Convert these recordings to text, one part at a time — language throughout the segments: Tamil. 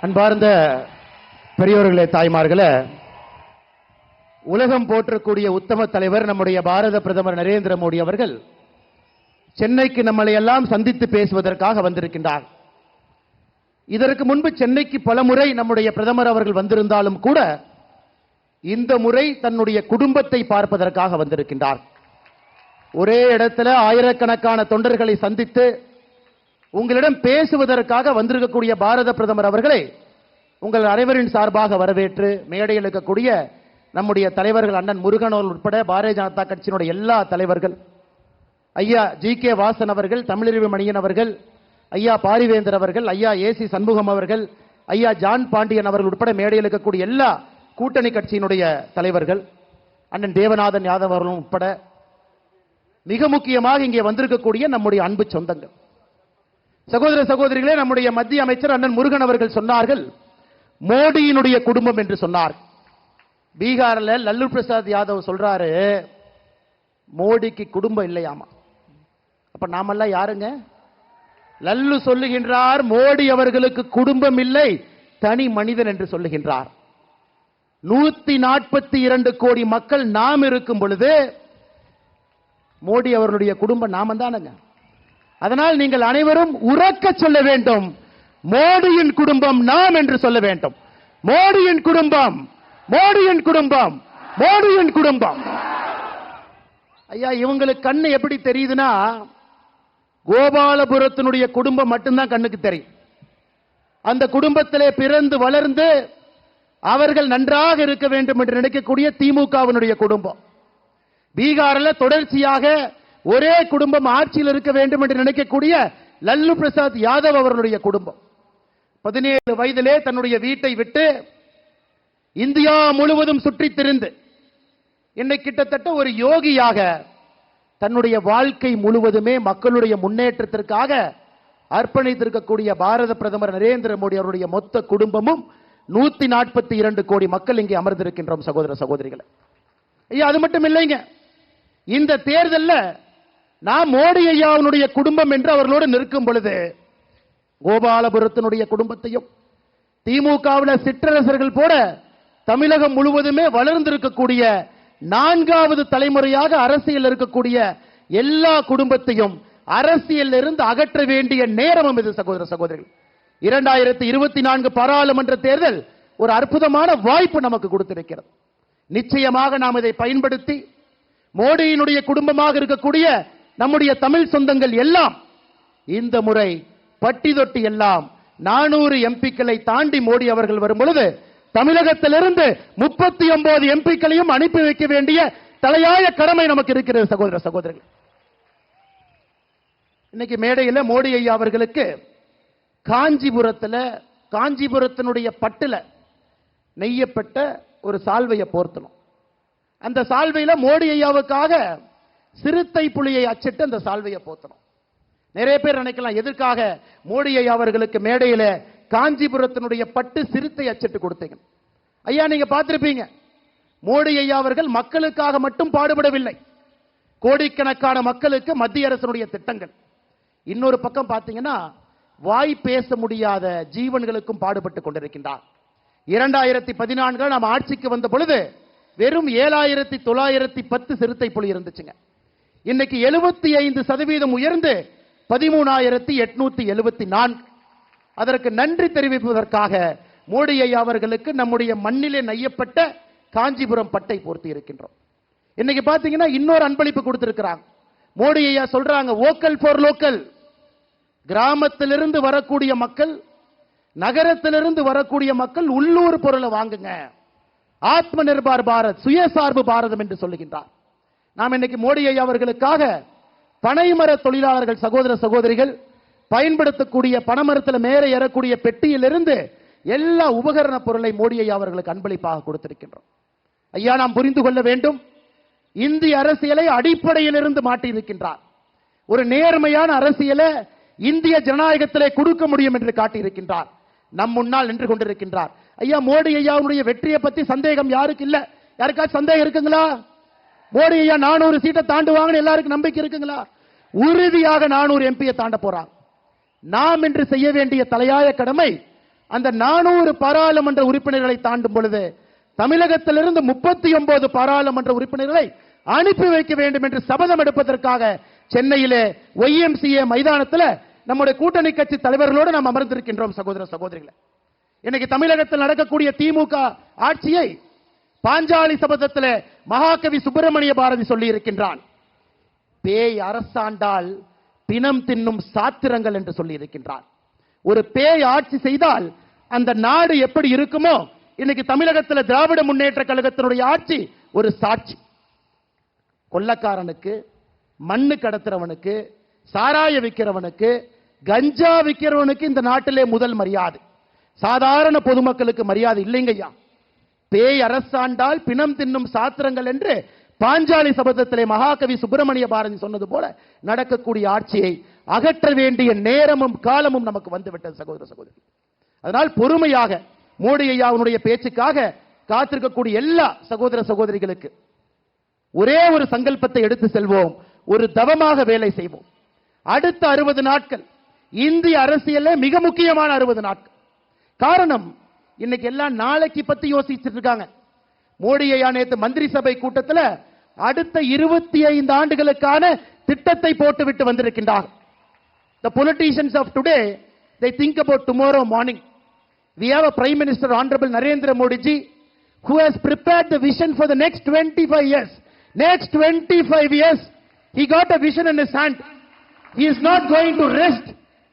அன்பார்ந்த பெரியோர்களே, தாய்மார்களே, உலகம் போற்றக்கூடிய உத்தம தலைவர் நம்முடைய பாரத பிரதமர் நரேந்திர மோடி அவர்கள் சென்னைக்கு நம்மளை எல்லாம் சந்தித்து பேசுவதற்காக வந்திருக்கின்றார். இதற்கு முன்பு சென்னைக்கு பல முறை நம்முடைய பிரதமர் அவர்கள் வந்திருந்தாலும் கூட இந்த முறை தன்னுடைய குடும்பத்தை பார்ப்பதற்காக வந்திருக்கின்றார். ஒரே இடத்துல ஆயிரக்கணக்கான தொண்டர்களை சந்தித்து உங்களிடம் பேசுவதற்காக வந்திருக்கக்கூடிய பாரத பிரதமர் அவர்களை உங்கள் அனைவரின் சார்பாக வரவேற்று மேடையில் இருக்கக்கூடிய நம்முடைய தலைவர்கள் அண்ணன் முருகன் அவர்கள் உட்பட பாரதிய ஜனதா கட்சியினுடைய எல்லா தலைவர்கள், ஐயா ஜி.கே. வாசன் அவர்கள், தமிழறிவு மணியன் அவர்கள், ஐயா பாரிவேந்தர் அவர்கள், ஐயா ஏசி சண்முகம் அவர்கள், ஐயா ஜான் பாண்டியன் அவர்கள் உட்பட மேடையில் இருக்கக்கூடிய எல்லா கூட்டணி கட்சியினுடைய தலைவர்கள், அண்ணன் தேவநாதன் யாதவ் அவர்களும் உட்பட மிக முக்கியமாக இங்கே வந்திருக்கக்கூடிய நம்முடைய அன்பு சொந்தங்கள், சகோதர சகோதரிகளே, நம்முடைய மத்திய அமைச்சர் அண்ணன் முருகன் அவர்கள் சொன்னார்கள் மோடியினுடைய குடும்பம் என்று சொன்னார். பீகாரில் லல்லு பிரசாத் யாதவ் சொல்றாரு மோடிக்கு குடும்பம் இல்லையாமா. அப்ப நாமெல்லாம் யாருங்க? லல்லு சொல்லுகின்றார் மோடி அவர்களுக்கு குடும்பம் இல்லை, தனி மனிதன் என்று சொல்லுகின்றார். 142 கோடி மக்கள் நாம் இருக்கும் பொழுது மோடி அவர்களுடைய குடும்பம் நாம தானுங்க. அதனால் நீங்கள் அனைவரும் உறக்க சொல்ல வேண்டும், மோடியின் குடும்பம் நாம் என்று சொல்ல வேண்டும். மோடியின் குடும்பம், மோடியின் குடும்பம், மோடியின் குடும்பம். ஐயா, இவங்களுக்கு கண்ணு எப்படி தெரியுதுன்னா கோபாலபுரத்தினுடைய குடும்பம் மட்டும்தான் கண்ணுக்கு தெரியும். அந்த குடும்பத்திலே பிறந்து வளர்ந்து அவர்கள் நன்றாக இருக்க வேண்டும் என்று நினைக்கக்கூடிய திமுகவினுடைய குடும்பம். பீகாரில் தொடர்ச்சியாக ஒரே குடும்பம் ஆட்சியில் இருக்க வேண்டும் என்று நினைக்கக்கூடிய லல்லு பிரசாத் யாதவ் அவர்களுடைய குடும்பம் 17 வயதிலே தன்னுடைய வீட்டை விட்டு இந்தியா முழுவதும் சுற்றித் திரிந்து இன்னைக்கு கிட்டத்தட்ட ஒரு யோகியாக தன்னுடைய வாழ்க்கை முழுவதுமே மக்களுடைய முன்னேற்றத்திற்காக அர்ப்பணித்திருக்கக்கூடிய பாரத பிரதமர் நரேந்திர மோடி அவருடைய மொத்த குடும்பமும் 142 கோடி மக்கள் இங்கே அமர்ந்திருக்கின்றோம் சகோதர சகோதரிகளை. ஐயா, அது மட்டும் இல்லைங்க, இந்த தேர்தலில் நான் மோடி ஐயாவுடைய குடும்பம் என்று அவர்களோடு நிற்கும் பொழுது கோபாலபுரத்தினுடைய குடும்பத்தையும் திமுகவில் சிற்றரசர்கள் போல தமிழகம் முழுவதுமே வளர்ந்திருக்கக்கூடிய 4வது தலைமுறையாக அரசியல் இருக்கக்கூடிய எல்லா குடும்பத்தையும் அரசியல் இருந்து அகற்ற வேண்டிய நேரமும் இது சகோதர சகோதரிகள். 2024 பாராளுமன்ற தேர்தல் ஒரு அற்புதமான வாய்ப்பு நமக்கு கொடுத்திருக்கிறது. நிச்சயமாக நாம் இதை பயன்படுத்தி மோடியினுடைய குடும்பமாக இருக்கக்கூடிய நம்முடைய தமிழ் சொந்தங்கள் எல்லாம் இந்த முறை பட்டி தொட்டி எல்லாம் 400 எம்பிக்களை தாண்டி மோடி அவர்கள் வரும் பொழுது தமிழகத்திலிருந்து 39 எம்பிக்களையும் அனுப்பி வைக்க வேண்டிய தலையாய கடமை நமக்கு இருக்கிறது சகோதர சகோதரர்கள். இன்னைக்கு மேடையில் மோடி ஐயா அவர்களுக்கு காஞ்சிபுரத்தினுடைய பட்டுல நெய்யப்பட்ட ஒரு சால்வையை போர்த்தணும். அந்த சால்வையில மோடி ஐயாவுக்காக சிறுத்தை புலியை அச்சிட்டு அந்த சால்வையை போத்தணும். நிறைய பேர் நினைக்கலாம் எதற்காக மோடி ஐயா அவர்களுக்கு மேடையில காஞ்சிபுரத்தினுடைய பட்டு சிறுத்தை அச்சிட்டு கொடுத்தீங்க. ஐயா, நீங்க பார்த்திருப்பீங்க, மோடி ஐயா அவர்கள் மக்களுக்காக மட்டும் பாடுபடவில்லை, கோடிக்கணக்கான மக்களுக்கு மத்திய அரசினுடைய திட்டங்கள். இன்னொரு பக்கம் பார்த்தீங்கன்னா வாய் பேச முடியாத ஜீவன்களுக்கும் பாடுபட்டு கொண்டிருக்கின்றார். 2014 நாம் ஆட்சிக்கு வந்த பொழுது வெறும் 7910 சிறுத்தை புலி இருந்துச்சுங்க. இன்னைக்கு 75% உயர்ந்து 13,874. அதற்கு நன்றி தெரிவிப்பதற்காக மோடி ஐயா அவர்களுக்கு நம்முடைய மண்ணிலே நெய்யப்பட்ட காஞ்சிபுரம் பட்டை போர்த்தி இருக்கின்றோம். இன்னைக்கு பாத்தீங்கன்னா இன்னொரு அன்பளிப்பு கொடுத்திருக்கிறாங்க. மோடி ஐயா சொல்றாங்க வோக்கல் ஃபார் லோக்கல். கிராமத்திலிருந்து வரக்கூடிய மக்கள், நகரத்திலிருந்து வரக்கூடிய மக்கள் உள்ளூர் பொருளை வாங்குங்க, ஆத்ம நிர்பார் பாரத், சுயசார்பு பாரதம் என்று சொல்லுகின்றார். நாம் இன்னைக்கு மோடி ஐயா அவர்களுக்காக பனைமர தொழிலாளர்கள் சகோதர சகோதரிகள் பயன்படுத்தக்கூடிய பனைமரத்தில் மேலே ஏறக்கூடிய பெட்டியிலிருந்து எல்லா உபகரண பொருளை மோடி ஐயா அவர்களுக்கு அன்பளிப்பாக கொடுத்திருக்கின்றோம். ஐயா, நாம் புரிந்து கொள்ள வேண்டும், இந்திய அரசியலை அடிப்படையிலிருந்து மாற்றி இருக்கின்றார். ஒரு நேர்மையான அரசியலை இந்திய ஜனநாயகத்திலே கொடுக்க முடியும் என்று காட்டியிருக்கின்றார். நம் முன்னால் நின்று கொண்டிருக்கின்றார். ஐயா, மோடி ஐயாவுடைய வெற்றியை பத்தி சந்தேகம் யாருக்கு இல்ல? யாருக்காச்சும் சந்தேகம் இருக்குங்களா? மோடி ஐயா 400 சீட்டை தாண்டுவாங்கன்னு எல்லாருக்கும் நம்பிக்கை இருக்குங்களா? உறுதியாக 400 எம்பியை தாண்ட போறாங்க. நாம் இன்று செய்ய வேண்டிய தலையாய கடமை அந்த 400 பாராளுமன்ற உறுப்பினர்களை தாண்டும் பொழுது தமிழகத்திலிருந்து 39 பாராளுமன்ற உறுப்பினர்களை அனுப்பி வைக்க வேண்டும் என்று சபதம் எடுப்பதற்காக சென்னையிலே YMCA மைதானத்தில் நம்முடைய கூட்டணி கட்சி தலைவர்களோடு நாம் அமர்ந்திருக்கின்றோம். சகோதர சகோதரிகளே, இன்னைக்கு தமிழகத்தில் நடக்கக்கூடிய திமுக ஆட்சியை பாஞ்சாலி சபதத்தில் மகாகவி சுப்பிரமணிய பாரதி சொல்லி இருக்கின்றான். பேய் அரசாண்டால் பிணம் தின்னும் சாத்திரங்கள் என்று சொல்லி இருக்கின்றான். ஒரு பேய் ஆட்சி செய்தால் அந்த நாடு எப்படி இருக்குமோ, இன்னைக்கு தமிழகத்தில் திராவிட முன்னேற்ற கழகத்தினுடைய ஆட்சி ஒரு சாட்சி. கொள்ளக்காரனுக்கு, மண்ணு கடத்துறவனுக்கு, சாராய விற்கிறவனுக்கு, கஞ்சா விற்கிறவனுக்கு இந்த நாட்டிலே முதல் மரியாதை. சாதாரண பொதுமக்களுக்கு மரியாதை இல்லைங்கய்யா. பேய் அரசாண்டால் பிணம் தின்னும் சாத்திரங்கள் என்று பாஞ்சாலி சபதத்திலே மகாகவி சுப்பிரமணிய பாரதி சொன்னது போல நடக்கக்கூடிய ஆட்சியை அகற்ற வேண்டிய நேரமும் காலமும் நமக்கு வந்துவிட்டது சகோதர சகோதரி. அதனால் பொறுமையாக மோடி ஐயாவுடைய பேச்சுக்காக காத்திருக்கக்கூடிய எல்லா சகோதர சகோதரிகளுக்கு ஒரே ஒரு சங்கல்பத்தை எடுத்து செல்வோம், ஒரு தவமாக வேலை செய்வோம். அடுத்த 60 நாட்கள் இந்திய அரசியல்ல மிக முக்கியமான 60 நாட்கள். காரணம், இன்னைக்கு எல்லாம் நாளைக்கு பத்தி யோசிச்சுட்டு இருக்காங்க. மோடி ஐயா நேற்று மந்திரி சபை கூட்டத்தில் அடுத்த 25 ஆண்டுகளுக்கான திட்டத்தை போட்டுவிட்டு வந்திருக்கின்றார். The politicians of today, they think about tomorrow morning. We have a Prime Minister Honorable Narendra Modi ji who has prepared the vision for the next 25 years. Next 25 years, he got a vision in his hand. He is not going to rest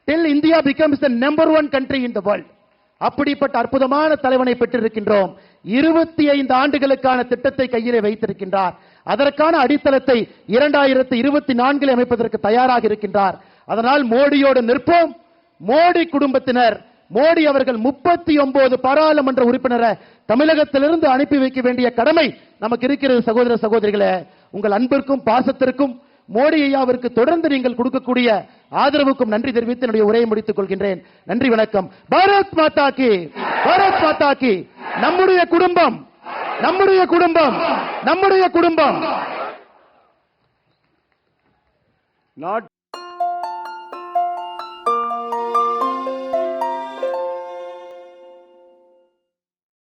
till India becomes the #1 country in the world. அப்படிப்பட்ட அற்புதமான தலைவனை பெற்றிருக்கின்றோம். 25 ஆண்டுகளுக்கான திட்டத்தை கையிலே வைத்திருக்கின்றார். அதற்கான அடித்தளத்தை 2024 அமைப்பதற்கு தயாராக இருக்கின்றார். அதனால் மோடியோடு நிற்போம். மோடி குடும்பத்தினர், மோடி அவர்கள் 39 பாராளுமன்ற உறுப்பினரை தமிழகத்திலிருந்து அனுப்பி வைக்க வேண்டிய கடமை நமக்கு இருக்கிறது. சகோதர சகோதரிகளே, உங்கள் அன்பிற்கும் பாசத்திற்கும் மோடி ஐயாவிற்கு தொடர்ந்து நீங்கள் கொடுக்கக்கூடிய ஆதரவுக்கும் நன்றி தெரிவித்து என்னுடைய உரையை முடித்துக் கொள்கின்றேன். நன்றி, வணக்கம். பாரத் மாதா கி, பாரத் மாதா கி. நம்முடைய குடும்பம், நம்முடைய குடும்பம், நம்முடைய குடும்பம்.